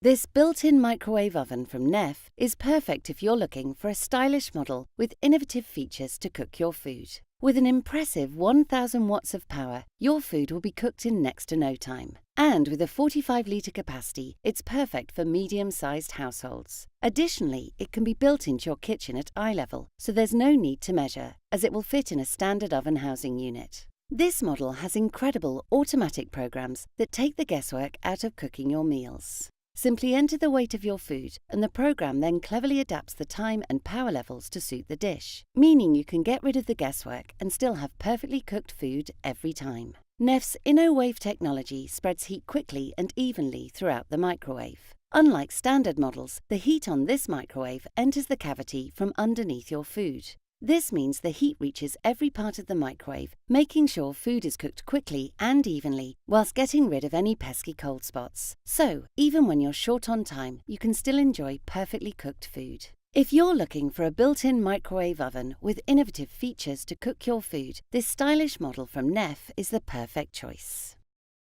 This built-in microwave oven from Neff is perfect if you're looking for a stylish model with innovative features to cook your food. With an impressive 1000 watts of power, your food will be cooked in next to no time. And with a 45-litre capacity, it's perfect for medium-sized households. Additionally, it can be built into your kitchen at eye level, so there's no need to measure, as it will fit in a standard oven housing unit. This model has incredible automatic programs that take the guesswork out of cooking your meals. Simply enter the weight of your food, and the program then cleverly adapts the time and power levels to suit the dish, meaning you can get rid of the guesswork and still have perfectly cooked food every time. Neff's Innowave technology spreads heat quickly and evenly throughout the microwave. Unlike standard models, the heat on this microwave enters the cavity from underneath your food. This means the heat reaches every part of the microwave, making sure food is cooked quickly and evenly, whilst getting rid of any pesky cold spots. So, even when you're short on time, you can still enjoy perfectly cooked food. If you're looking for a built-in microwave oven with innovative features to cook your food, this stylish model from Neff is the perfect choice.